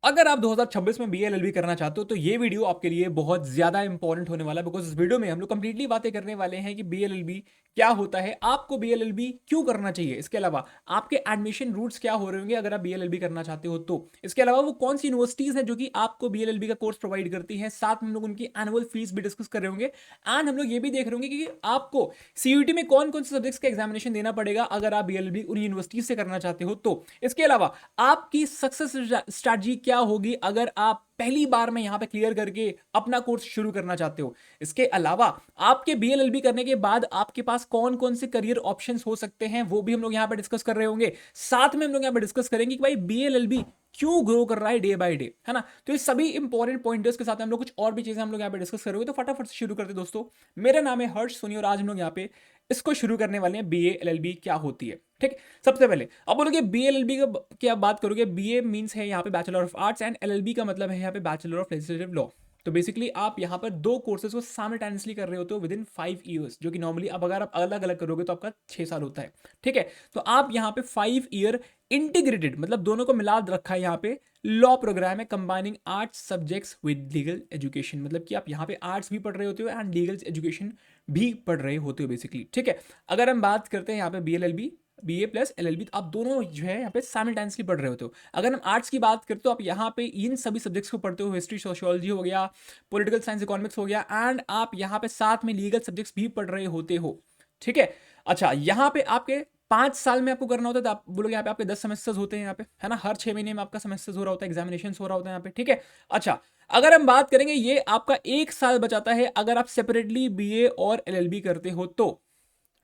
अगर आप 2026 में बीएलएलबी करना चाहते हो तो ये वीडियो आपके लिए बहुत ज्यादा इंपॉर्टेंट होने वाला है, बिकॉज इस वीडियो में हम लोग कंप्लीटली बातें करने वाले हैं कि बीएलएलबी क्या होता है, आपको बीएलएलबी क्यों करना चाहिए, इसके अलावा आपके एडमिशन रूट्स क्या हो रहे होंगे अगर आप बीएलएलबी करना चाहते हो तो, इसके अलावा वो कौन सी यूनिवर्सिटीज हैं जो कि आपको बीएलएलबी का कोर्स प्रोवाइड करती हैं, साथ में हम लोग उनकी एनुअल फीस भी डिस्कस कर रहे होंगे। एंड हम लोग ये भी देख रहे होंगे कि आपको सीयूटी में कौन कौन से सब्जेक्ट्स का एग्जामिनेशन देना पड़ेगा अगर आप बीएलएलबी उन यूनिवर्सिटीज से करना चाहते हो तो, इसके अलावा आपकी सक्सेस स्ट्रैटेजी क्या होगी अगर आप पहली बार में यहां पे क्लियर करके अपना कोर्स शुरू करना चाहते हो। इसके अलावा आपके बीएलएलबी करने के बाद आपके पास कौन कौन से करियर ऑप्शंस हो सकते हैं वो भी हम लोग यहां पे डिस्कस कर रहे होंगे। साथ में हम लोग यहां पे डिस्कस करेंगे कि भाई बीएलएलबी क्यों ग्रो कर रहा है डे बाय डे, है ना। तो ये सभी इंपॉर्टेंट पॉइंटर्स के साथ हम लोग कुछ और भी चीजें हम लोग यहाँ पे डिस्कस करेंगे। तो फटाफट से शुरू करते दोस्तों। मेरा नाम है हर्ष सोनी और आज हम लोग यहाँ पे इसको शुरू करने वाले हैं, बीएलएलबी क्या होती है। ठीक, सबसे पहले अब बोलोगे बीएलएलबी का क्या बात करोगे, बीए मींस है यहाँ पे bachelor of arts and LLB का मतलब है यहाँ पे बैचलर ऑफ लेजिस्लेटिव लॉ। तो बेसिकली आप यहाँ पर दो कोर्सेज को साइमल्टेनियसली कर रहे होते हो विद इन 5 ईयर्स, जो कि नॉर्मली अब अगर आप अलग अलग करोगे तो आपका 6 साल होता है। ठीक है, तो आप यहाँ पे 5 ईयर इंटीग्रेटेड मतलब दोनों को मिला रखा है यहाँ पे लॉ प्रोग्राम है, combining arts subjects with legal education, मतलब कि आप यहाँ पे आर्ट्स भी पढ़ रहे होते हो एंड लीगल एजुकेशन भी पढ़ रहे होते हो बेसिकली। ठीक है, अगर हम बात करते हैं यहाँ पे बीएलएलबी बीए प्लस एलएलबी, तो आप दोनों जो है यहाँ पे साइमल्टेनियसली पढ़ रहे होते हो। अगर हम आर्ट्स की बात करते हो आप यहाँ पे इन सभी सब्जेक्ट्स को पढ़ते हो, हिस्ट्री सोशियोलॉजी हो गया, पॉलिटिकल साइंस इकोनॉमिक्स हो गया, एंड आप यहाँ पे साथ में लीगल सब्जेक्ट्स भी पढ़ रहे होते हो। ठीक है, अच्छा यहाँ पे आपके 5 साल में आपको करना होता है, तो आप बोलोगे यहाँ पे आपके 10 सेमेस्टर्स होते हैं यहाँ पे, है ना, हर 6 महीने में आपका सेमेस्टर्स हो रहा होता है, एग्जामिनेशन हो रहा होता है यहाँ पे। ठीक है, अच्छा अगर हम बात करेंगे ये आपका 1 साल बचाता है अगर आप सेपरेटली बीए और एलएलबी करते हो तो।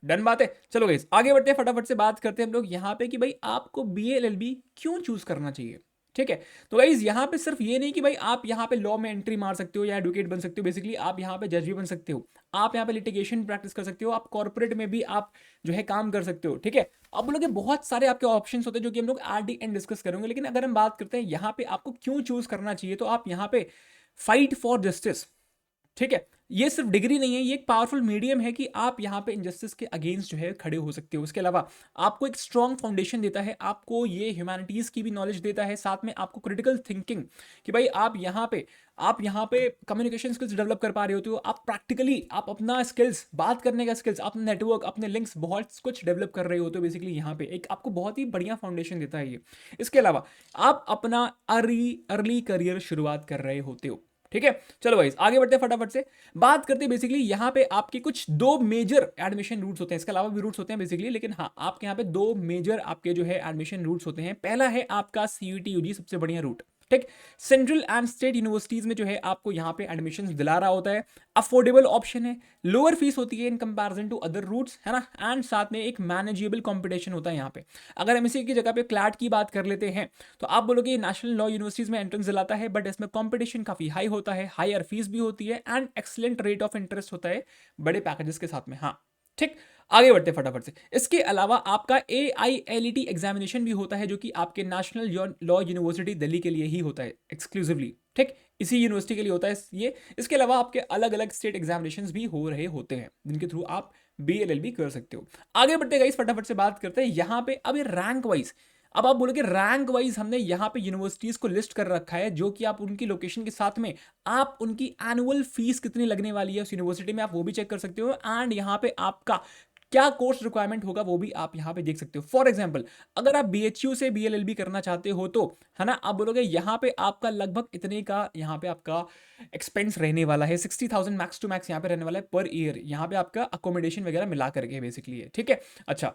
डन बात है, चलो गाइस आगे बढ़ते हैं, फटाफट से बात करते हैं हम लोग यहाँ पे कि भाई आपको बीए एलएलबी क्यों चूज करना चाहिए। ठीक है, तो गाइस यहाँ पे सिर्फ ये नहीं कि भाई आप यहाँ पे लॉ में एंट्री मार सकते हो या एडवोकेट बन सकते हो, बेसिकली आप यहाँ पे जज भी बन सकते हो, आप यहाँ पे लिटिगेशन प्रैक्टिस कर सकते हो, आप कॉर्पोरेट में भी आप जो है काम कर सकते हो। ठीक है, अब बोलोगे बहुत सारे आपके ऑप्शन होते हैं जो कि हम लोग आर डी एंड डिस्कस करेंगे, लेकिन अगर हम बात करते हैं यहाँ पे आपको क्यों चूज करना चाहिए, तो आप यहाँ पे फाइट फॉर जस्टिस। ठीक है, ये सिर्फ डिग्री नहीं है, ये एक पावरफुल मीडियम है कि आप यहाँ पे इनजस्टिस के अगेंस्ट जो है खड़े हो सकते हो। उसके अलावा आपको एक स्ट्रॉन्ग फाउंडेशन देता है, आपको ये ह्यूमैनिटीज की भी नॉलेज देता है, साथ में आपको क्रिटिकल थिंकिंग कि भाई आप यहाँ पे कम्युनिकेशन स्किल्स डेवलप कर पा रहे होते हो, आप प्रैक्टिकली आप अपना स्किल्स, बात करने का स्किल्स, अपना नेटवर्क, अपने लिंक्स बहुत कुछ डेवलप कर रहे होते हो बेसिकली। यहाँ पे एक आपको बहुत ही बढ़िया फाउंडेशन देता है ये। इसके अलावा आप अपना अर्ली करियर शुरुआत कर रहे होते हो। ठीक है, चलो भाई आगे बढ़ते हैं, फटाफट से बात करते हैं। बेसिकली यहाँ पे आपके कुछ दो मेजर एडमिशन रूट्स होते हैं, इसके अलावा भी रूट्स होते हैं बेसिकली, लेकिन हाँ आपके यहाँ पे दो मेजर आपके जो है एडमिशन रूट्स होते हैं। पहला है आपका सीयूटी यूजी, सबसे बढ़िया रूट। ठीक, सेंट्रल एंड स्टेट यूनिवर्सिटीज में जो है आपको यहाँ पे एडमिशन दिला रहा होता है, अफोर्डेबल ऑप्शन है, लोअर फीस होती है in comparison to other routes, है ना, एंड साथ में एक मैनेजेबल कंपटीशन होता है यहाँ पे। अगर हम इसी की जगह पे क्लैट की बात कर लेते हैं तो आप बोलोगे ये नेशनल लॉ यूनिवर्सिटीज में एंट्रेंस दिलाता है, बट इसमें कंपटीशन काफी हाई होता है, हायर फीस भी होती है and excellent rate of interest होता है बड़े पैकेजेस के साथ में। हाँ ठीक, आगे बढ़ते फटाफट से। इसके अलावा आपका AILET एग्जामिनेशन भी होता है जो कि आपके नेशनल लॉ यूनिवर्सिटी दिल्ली के लिए ही होता है एक्सक्लूसिवली। ठीक, इसी यूनिवर्सिटी के लिए होता है ये। इसके अलावा आपके अलग अलग स्टेट एग्जामिनेशंस भी हो रहे होते हैं जिनके थ्रू आप BLLB कर सकते हो। आगे बढ़ते गाइस, फटाफट से बात करते हैं यहाँ पे अब ये रैंक वाइज। अब आप बोलोगे रैंक वाइज हमने यहाँ पे यूनिवर्सिटीज को लिस्ट कर रखा है जो कि आप उनकी लोकेशन के साथ में आप उनकी एनुअल फीस कितनी लगने वाली है उस यूनिवर्सिटी में आप वो भी चेक कर सकते हो, एंड यहाँ पे आपका क्या कोर्स रिक्वायरमेंट होगा वो भी आप यहाँ पे देख सकते हो। फॉर एग्जाम्पल अगर आप BHU से BLLB करना चाहते हो तो, है ना, आप बोलोगे यहाँ पे आपका लगभग इतने का यहाँ पे आपका एक्सपेंस रहने वाला है, 60,000 मैक्स टू मैक्स यहाँ पे रहने वाला है पर ईयर, यहाँ पे आपका अकोमोडेशन वगैरह मिला करके बेसिकली है। ठीक है, अच्छा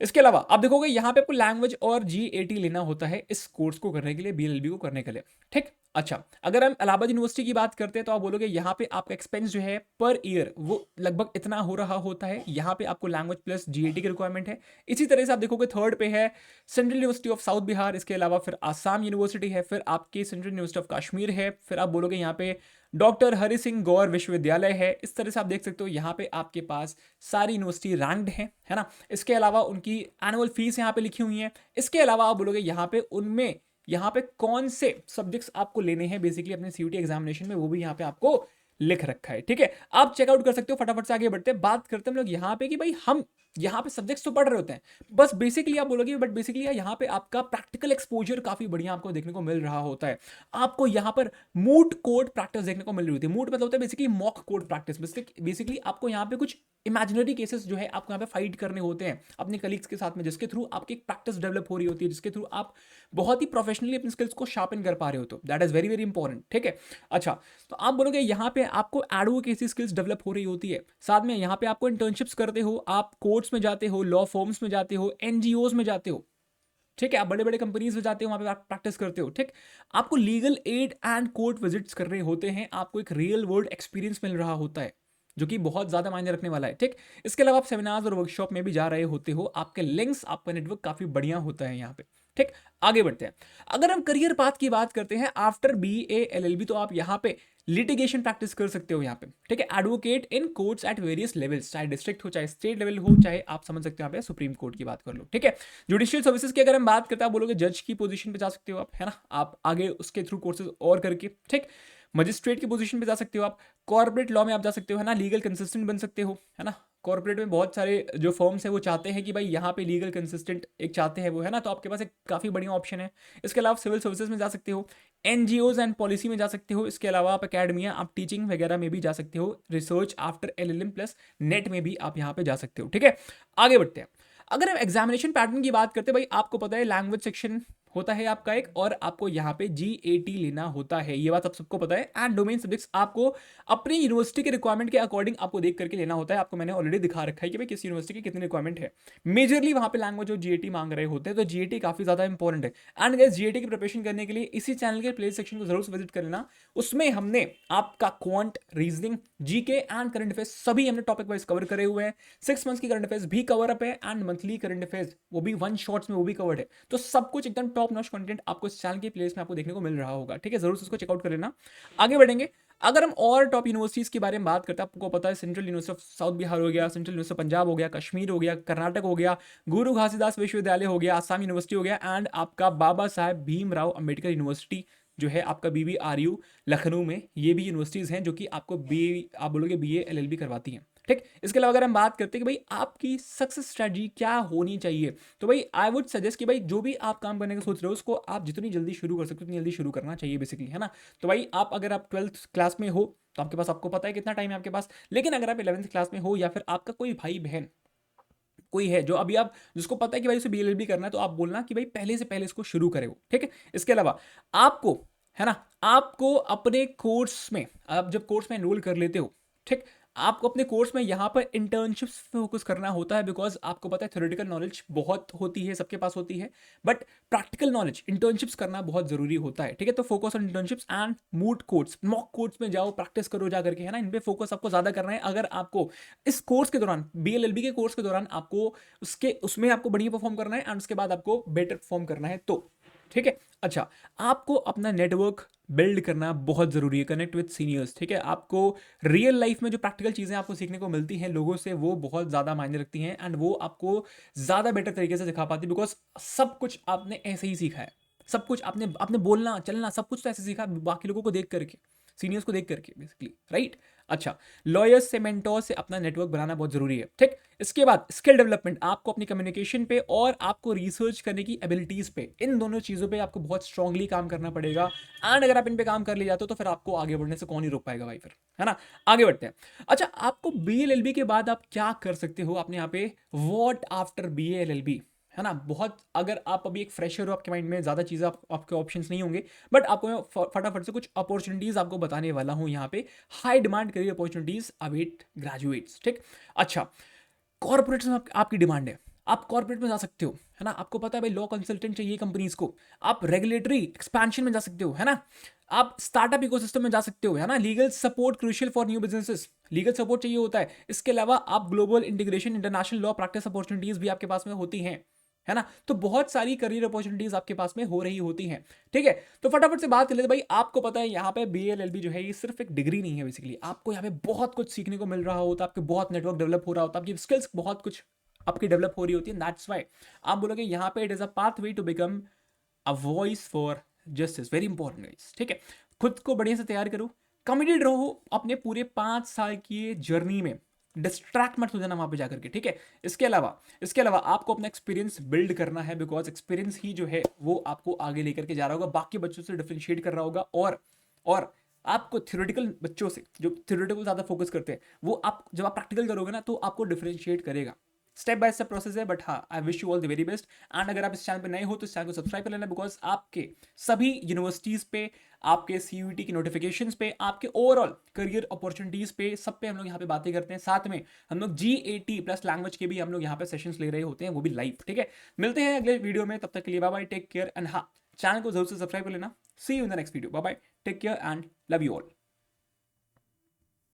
इसके अलावा आप देखोगे यहाँ पे आपको लैंग्वेज और GAT लेना होता है इस कोर्स को करने के लिए, BLLB को करने के लिए। ठीक, अच्छा अगर हम इलाहाबाद यूनिवर्सिटी की बात करते हैं तो आप बोलोगे यहाँ पे आपका एक्सपेंस जो है पर ईयर वो लगभग इतना हो रहा होता है, यहाँ पे आपको लैंग्वेज प्लस GAT की रिक्वायरमेंट है। इसी तरह से आप देखोगे थर्ड पे है central university of south Bihar, इसके अलावा फिर आसाम यूनिवर्सिटी है, फिर आपकी सेंट्रल यूनिवर्सिटी ऑफ कश्मीर है, फिर आप बोलोगे यहाँ पे डॉक्टर हरि सिंह गौर विश्वविद्यालय है। इस तरह से आप देख सकते हो यहाँ पे आपके पास सारी यूनिवर्सिटी रैंक्ड है ना। इसके अलावा उनकी एनुअल फीस यहाँ पे लिखी हुई है। इसके अलावा आप बोलोगे यहाँ पे उनमें यहाँ पे कौन से सब्जेक्ट्स आपको लेने हैं बेसिकली अपने CUT एग्जामिनेशन में, वो भी यहाँ पे आपको लिख रखा है। ठीक है, आप चेकआउट कर सकते हो। फटाफट से आगे बढ़ते हैं, बात करते हैं हम लोग यहाँ पे कि भाई हम यहाँ पे सब्जेक्ट्स तो पढ़ रहे होते हैं, बस बेसिकली आप बोलोगे, बट बेसिकली यहाँ पे आपका प्रैक्टिकल एक्सपोजर काफी बढ़िया आपको देखने को मिल रहा होता है। आपको यहाँ पर मूट कोड प्रैक्टिस देखने को मिल रही होती है। मूट मतलब होता है basically mock code practice. Basically आपको यहाँ पे कुछ इमेजिनरी केसेस जो है आपको यहाँ पे फाइट करने होते हैं अपने कलीग्स के साथ में, जिसके थ्रू आपकी एक प्रैक्टिस डेवलप हो रही होती है, जिसके थ्रू आप बहुत ही प्रोफेशनली अपनी स्किल्स को शार्पन कर पा रहे हो। तो that is very very important, ठीक है। अच्छा, तो आप बोलोगे यहाँ पे आपको एडवोकेसी स्किल्स डेवलप हो रही होती है, साथ में यहाँ पे आपको इंटर्नशिप्स करते हो, आप कोर्ट्स में जाते हो, लॉ फॉर्म्स में जाते हो, एनजीओज में जाते हो, ठीक है, आप बड़े बड़े कंपनीज में जाते हो, वहां पे आप प्रैक्टिस करते हो, ठीक। आपको legal aid and court visits कर रहे होते हैं, आपको एक रियल वर्ल्ड एक्सपीरियंस मिल रहा होता है, जो कि बहुत ज्यादा मायने रखने वाला है, ठीक। इसके अलावा आप सेमिनार्स और वर्कशॉप में भी जा रहे होते हो, आपके लिंक्स, आपका नेटवर्क काफी बढ़िया होता है यहाँ पे, ठीक। आगे बढ़ते हैं। अगर हम करियर पाथ की बात करते हैं आफ्टर BA LLB, तो आप यहाँ पे लिटिगेशन प्रैक्टिस कर सकते हो यहाँ पे, ठीक है। Advocate in courts at various levels, चाहे डिस्ट्रिक्ट हो, चाहे स्टेट लेवल हो, चाहे आप समझ सकते हो यहाँ पे सुप्रीम कोर्ट की बात कर लो, ठीक है। जुडिशियल सर्विसेज की अगर हम बात करते हैं, आप बोलोगे जज की पोजीशन पे जा सकते हो आप, है ना, आप आगे उसके थ्रू कोर्सेज और करके, ठीक। मजिस्ट्रेट की पोजीशन पे जा सकते हो आप, कॉर्पोरेट लॉ में आप जा सकते हो, है ना, लीगल कंसिस्टेंट बन सकते हो, है ना। कॉर्पोरेट में बहुत सारे जो फर्म्स है वो चाहते हैं कि भाई यहाँ पे लीगल कंसिस्टेंट एक चाहते हैं वो, है ना, तो आपके पास एक काफ़ी बढ़िया ऑप्शन है। इसके अलावा सिविल सर्विसेज में जा सकते हो, एनजीओज एंड पॉलिसी में जा सकते हो, इसके अलावा आप अकेडमिया, आप टीचिंग वगैरह में भी जा सकते हो, research after LLM plus net में भी आप यहाँ पे जा सकते हो, ठीक है। आगे बढ़ते हैं। अगर हम एग्जामिनेशन पैटर्न की बात करते हैं, भाई आपको पता है लैंग्वेज सेक्शन होता है आपका एक, और आपको यहाँ पे GAT लेना होता है, ये बात आप सबको पता है। एंड डोमेन सब्जेक्ट्स आपको अपनी यूनिवर्सिटी के रिक्वायरमेंट के अकॉर्डिंग आपको देख करके लेना होता है। आपको मैंने ऑलरेडी दिखा रखा है कि भाई किस यूनिवर्सिटी की कितनी रिक्वायरमेंट है। मेजरली वहाँ पे लैंग्वेज और GAT मांग रहे होते हैं, तो GAT काफी ज्यादा इंपॉर्टेंट है। एंड गाइस, GAT की प्रिपरेशन करने के लिए इसी चैनल के प्ले सेक्शन को जरूर से विजिट कर लेना। उसमें हमने आपका quant, reasoning, GK and current affairs सभी हमने टॉपिक वाइज कवर करे हुए हैं। 6 मंथ्स की करंट अफेयर्स भी कवर अप है, एंड मंथली करंट अफेयर्स वो भी 1 शॉर्ट्स में वो भी कवर्ड है। तो सब कुछ एकदम टॉप नॉच कंटेंट आपको इस चैनल की प्लेलिस्ट में आपको देखने को मिल रहा होगा, ठीक है, जरूर से उसको चेकआउट कर लेना। आगे बढ़ेंगे। अगर हम और टॉप यूनिवर्सिटीज के बारे में बात करते हैं, आपको पता है central university of south Bihar हो गया, सेंट्रल यूनिवर्सिटी ऑफ पंजाब हो गया, कश्मीर हो गया, कर्नाटक हो गया, गुरु घासीदास विश्वविद्यालय हो गया, आसाम यूनिवर्सिटी हो गया, एंड आपका बाबा साहेब भीमराव अंबेडकर यूनिवर्सिटी जो है आपका BBRU लखनऊ में, ये भी यूनिवर्सिटीज हैं जो कि आपको आप बोलोगे BA LLB करवाती हैं, ठीक। इसके अलावा अगर हम बात करते हैं कि भाई आपकी सक्सेस स्ट्रेटजी क्या होनी चाहिए, तो भाई आई वुड सजेस्ट कि भाई जो भी आप काम करने का सोच रहे हो उसको आप जितनी जल्दी शुरू कर सकते हो उतनी जल्दी शुरू करना चाहिए बेसिकली, है ना। तो भाई आप अगर आप 12th क्लास में हो तो आपके पास, आपको पता है कितना टाइम है आपके पास, लेकिन अगर आप 11th क्लास में हो या फिर आपका कोई भाई बहन कोई है जो अभी आप जिसको पता है कि भाई उसे BLLB करना है, तो आप बोलना कि भाई पहले से पहले इसको शुरू करे हो, ठीक है। इसके अलावा आपको, है ना, आपको अपने कोर्स में, आप जब कोर्स में एनरोल कर लेते हो, ठीक, आपको अपने कोर्स में यहाँ पर इंटर्नशिप्स फोकस करना होता है, बिकॉज आपको पता है थ्योरेटिकल नॉलेज बहुत होती है, सबके पास होती है, बट प्रैक्टिकल नॉलेज इंटर्नशिप्स करना बहुत जरूरी होता है, ठीक है। तो focus on internships and moot courts, mock courts में जाओ, प्रैक्टिस करो जा करके, है ना, इन पे फोकस आपको ज्यादा करना है। अगर आपको इस कोर्स के दौरान, BLLB के कोर्स के दौरान आपको उसमें आपको बढ़िया परफॉर्म करना है, एंड उसके बाद आपको बेटर परफॉर्म करना है, तो ठीक है। अच्छा, आपको अपना नेटवर्क बिल्ड करना बहुत जरूरी है, कनेक्ट विद सीनियर्स, ठीक है। आपको रियल लाइफ में जो प्रैक्टिकल चीजें आपको सीखने को मिलती हैं लोगों से, वो बहुत ज्यादा मायने रखती हैं, एंड वो आपको ज्यादा बेटर तरीके से सिखा पाती है, बिकॉज सब कुछ आपने ऐसे ही सीखा है, सब कुछ आपने आपने बोलना चलना सब कुछ तो ऐसे सीखा बाकी लोगों को देख करके, सीनियर्स को देख करके बेसिकली, राइट। अच्छा, लॉयर्स से, मेंटोर से अपना नेटवर्क बनाना बहुत जरूरी है, ठीक। इसके बाद स्किल डेवलपमेंट, आपको अपनी कम्युनिकेशन पे और आपको रिसर्च करने की एबिलिटीज पे, इन दोनों चीजों पे आपको बहुत स्ट्रांगली काम करना पड़ेगा। एंड अगर आप इन पे काम कर ले जाते हो तो फिर आपको आगे बढ़ने से कौन ही रोक पाएगा भाई, फिर, है ना। आगे बढ़ते हैं। अच्छा, आपको BLLB के बाद आप क्या कर सकते हो, आपने यहाँ पे वॉट आफ्टर BLLB, है ना, बहुत, अगर आप अभी एक फ्रेशर हो, आपके माइंड में ज्यादा चीजें आपके ऑप्शंस नहीं होंगे, बट आपको मैं फटाफट से कुछ अपॉर्चुनिटीज आपको बताने वाला हूं यहाँ पे। High demand career opportunities await graduates, ठीक। अच्छा, कॉर्पोरेट में आपकी डिमांड है, आप कॉर्पोरेट में जा सकते हो, है ना, आपको पता है भाई लॉ कंसल्टेंट चाहिए कंपनीज को, आप रेगुलेटरी एक्सपेंशन में जा सकते हो, है ना, आप स्टार्टअप इकोसिस्टम में जा सकते हो, है ना, legal support crucial for new businesses, legal support चाहिए होता है। इसके अलावा आप global integration, international law practice opportunities भी आपके पास में होती हैं, है ना। तो बहुत सारी करियर अपॉर्चुनिटीज आपके पास में हो रही होती हैं, ठीक है। तो फटाफट से बात कर लेते भाई, आपको पता है यहाँ पे BLLB जो है ये सिर्फ एक डिग्री नहीं है, बेसिकली आपको यहाँ पे बहुत कुछ सीखने को मिल रहा होता है, आपके बहुत नेटवर्क डेवलप हो रहा होता है, आपकी स्किल्स बहुत कुछ आपकी डेवलप हो रही होती है। दैट्स वाई आप बोलोगे यहाँ पे it is a pathway to become a voice for justice, very important guys, ठीक है। खुद को बढ़िया से तैयार करो, कमिटेड रहो अपने पूरे 5 साल की जर्नी में, डिस्ट्रैक्ट मत हो जाना वहां पे जाकर के, ठीक है। इसके अलावा आपको अपना एक्सपीरियंस बिल्ड करना है, बिकॉज एक्सपीरियंस ही जो है वो आपको आगे लेकर के जा रहा होगा, बाकी बच्चों से डिफरेंशिएट कर रहा होगा। और आपको थ्योरेटिकल बच्चों से, जो थ्योरेटिकल ज्यादा फोकस करते हैं, वो आप जब आप प्रैक्टिकल करोगे ना तो आपको डिफरेंशिएट करेगा। स्टेप बाय स्टेप प्रोसेस है, बट हाँ, I wish you all the very best. And अगर आप इस चैनल पे नए हो तो इस चैनल को सब्सक्राइब कर लेना, बिकॉज आपके सभी यूनिवर्सिटीज पे, आपके सीयूईटी की नोटिफिकेशंस पे, आपके ओवरऑल करियर अपॉर्चुनिटीज पे, सब पे हम लोग यहाँ पे बातें करते हैं। साथ में हम लोग GAT प्लस लैंग्वेज के भी हम लोग यहाँ पे सेशंस ले रहे होते हैं, वो भी लाइव, ठीक है। मिलते हैं अगले वीडियो में, तब तक के लिए bye bye, take care. And हाँ, चैनल को जरूर से सब्सक्राइब कर लेना। See you in the next video, bye bye, take care and love you all.